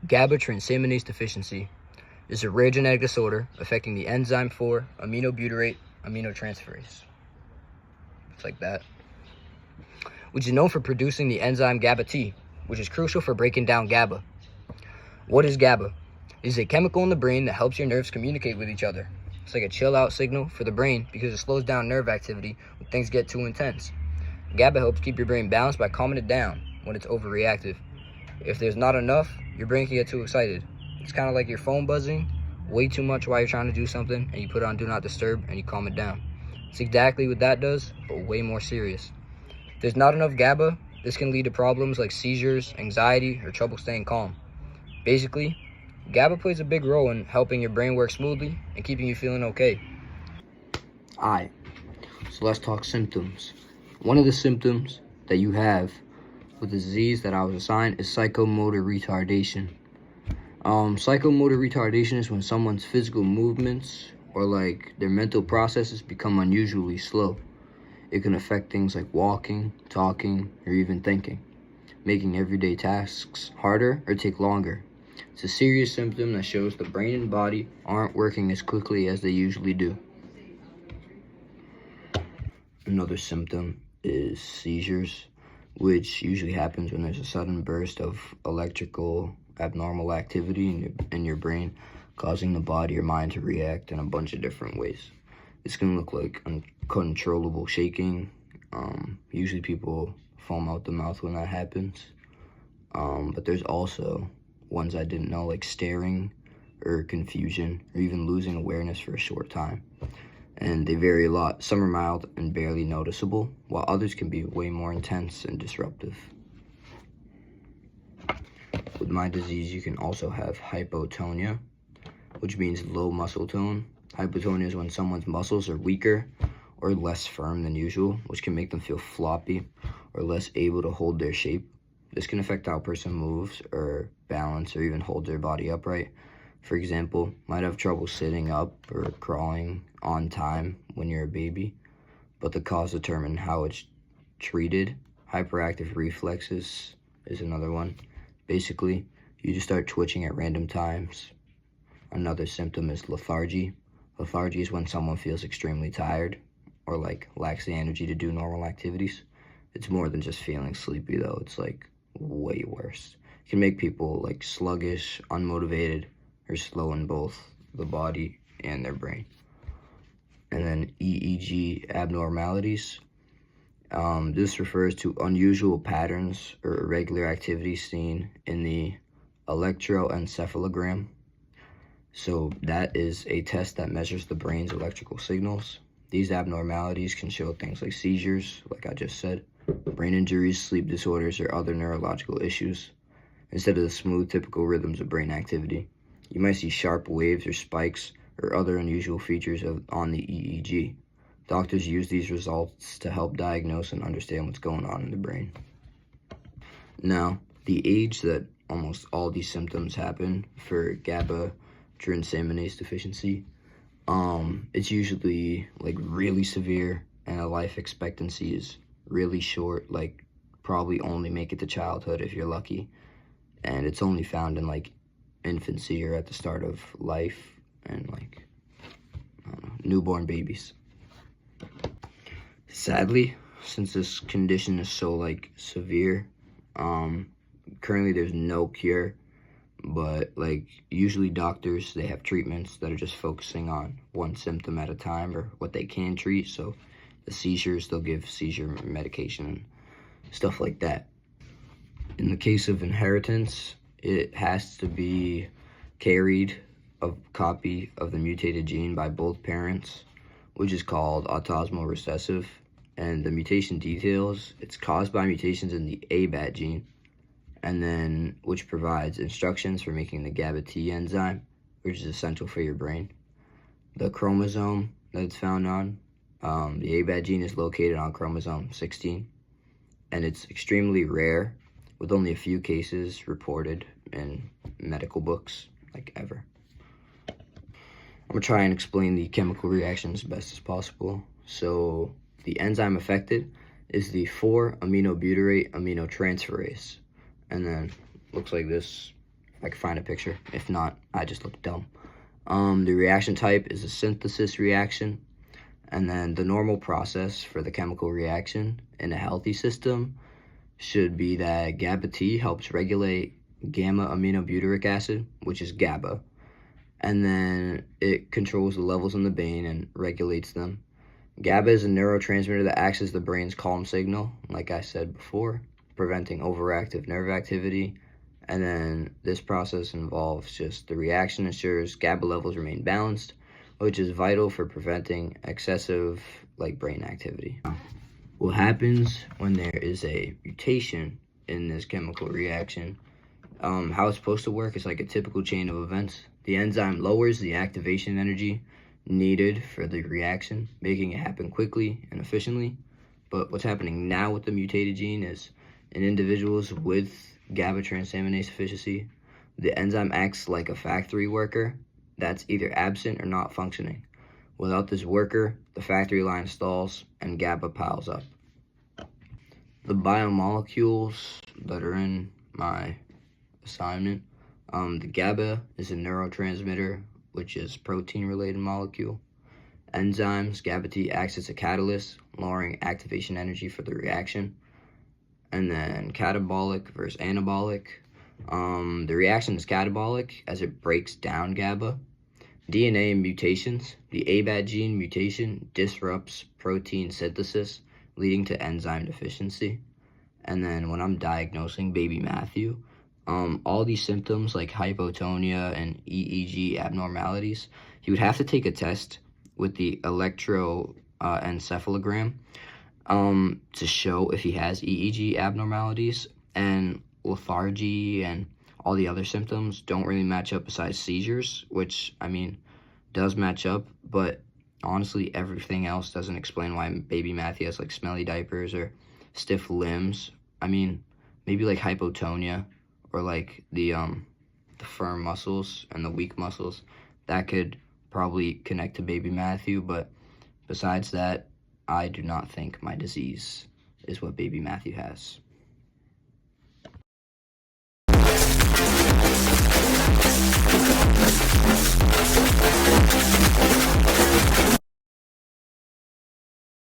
GABA transaminase deficiency is a rare genetic disorder affecting the enzyme for aminobutyrate aminotransferase. It's like that. Which is known for producing the enzyme GABA-T, which is crucial for breaking down GABA. What is GABA? It is a chemical in the brain that helps your nerves communicate with each other. It's like a chill out signal for the brain because it slows down nerve activity when things get too intense. GABA helps keep your brain balanced by calming it down when it's overreactive. If there's not enough, your brain can get too excited. It's kind of like your phone buzzing way too much while you're trying to do something, and you put it on Do Not Disturb and you calm it down. It's exactly what that does, but way more serious. If there's not enough GABA, this can lead to problems like seizures, anxiety, or trouble staying calm. Basically, GABA plays a big role in helping your brain work smoothly and keeping you feeling okay. Alright, so let's talk symptoms. One of the symptoms that you have with the disease that I was assigned is psychomotor retardation. Psychomotor retardation is when someone's physical movements or like their mental processes become unusually slow. It can affect things like walking, talking, or even thinking, making everyday tasks harder or take longer. It's a serious symptom that shows the brain and body aren't working as quickly as they usually do. Another symptom is seizures, which usually happens when there's a sudden burst of electrical abnormal activity in your brain, causing the body or mind to react in a bunch of different ways. This can look like uncontrollable shaking. Usually people foam out the mouth when that happens. But there's also ones I didn't know, like staring or confusion or even losing awareness for a short time. And they vary a lot. Some are mild and barely noticeable, while others can be way more intense and disruptive. With my disease, you can also have hypotonia, which means low muscle tone. Hypotonia is when someone's muscles are weaker or less firm than usual, which can make them feel floppy or less able to hold their shape. This can affect how a person moves or balance or even hold their body upright. For example, might have trouble sitting up or crawling on time when you're a baby, but the cause determines how it's treated. Hyperactive reflexes is another one. Basically, you just start twitching at random times. Another symptom is lethargy. Lethargy is when someone feels extremely tired or like lacks the energy to do normal activities. It's more than just feeling sleepy though. It's like way worse. It can make people like sluggish, unmotivated, or slow in both the body and their brain. And then EEG abnormalities. This refers to unusual patterns or irregular activities seen in the electroencephalogram. So that is a test that measures the brain's electrical signals. These abnormalities can show things like seizures, like I just said, brain injuries, sleep disorders, or other neurological issues, instead of the smooth, typical rhythms of brain activity. You might see sharp waves or spikes or other unusual features on the EEG. Doctors use these results to help diagnose and understand what's going on in the brain. Now, the age that almost all these symptoms happen for GABA transaminase deficiency, it's usually like really severe, and a life expectancy is really short, like probably only make it to childhood if you're lucky. And it's only found in like infancy or at the start of life and like, I don't know, newborn babies. Sadly, since this condition is so like severe, currently there's no cure, but like usually doctors, they have treatments that are just focusing on one symptom at a time or what they can treat. So the seizures, they'll give seizure medication and stuff like that. In the case of inheritance, it has to be carried, a copy of the mutated gene by both parents, which is called autosomal recessive. And the mutation details, it's caused by mutations in the ABAT gene, and then which provides instructions for making the GABA-T enzyme, which is essential for your brain. The chromosome that it's found on, the ABAT gene is located on chromosome 16, and it's extremely rare, with only a few cases reported in medical books, like ever. I'm gonna try and explain the chemical reactions as best as possible. So the enzyme affected is the 4-aminobutyrate aminotransferase, and then looks like this if I can find a picture. If not, I just look dumb. The reaction type is a synthesis reaction. And then the normal process for the chemical reaction in a healthy system should be that GABA T helps regulate gamma aminobutyric acid, which is GABA. And then it controls the levels in the brain and regulates them. GABA is a neurotransmitter that acts as the brain's calm signal, like I said before, preventing overactive nerve activity. And then this process involves just the reaction ensures GABA levels remain balanced, which is vital for preventing excessive brain activity. What happens when there is a mutation in this chemical reaction? How it's supposed to work is like a typical chain of events. The enzyme lowers the activation energy needed for the reaction, making it happen quickly and efficiently. But what's happening now with the mutated gene is in individuals with GABA transaminase deficiency, the enzyme acts like a factory worker that's either absent or not functioning. Without this worker, the factory line stalls and GABA piles up. The biomolecules that are in my assignment, the GABA is a neurotransmitter, which is protein-related molecule. Enzymes, GABA T acts as a catalyst, lowering activation energy for the reaction. And then catabolic versus anabolic. The reaction is catabolic as it breaks down GABA. DNA mutations. The ABAT gene mutation disrupts protein synthesis, leading to enzyme deficiency. And then when I'm diagnosing baby Matthew, all these symptoms like hypotonia and EEG abnormalities, he would have to take a test with the electroencephalogram to show if he has EEG abnormalities, and lethargy and all the other symptoms don't really match up besides seizures, which, I mean, does match up, but honestly, everything else doesn't explain why baby Matthew has smelly diapers or stiff limbs. I mean, maybe hypotonia or the firm muscles and the weak muscles, that could probably connect to baby Matthew, but besides that, I do not think my disease is what baby Matthew has.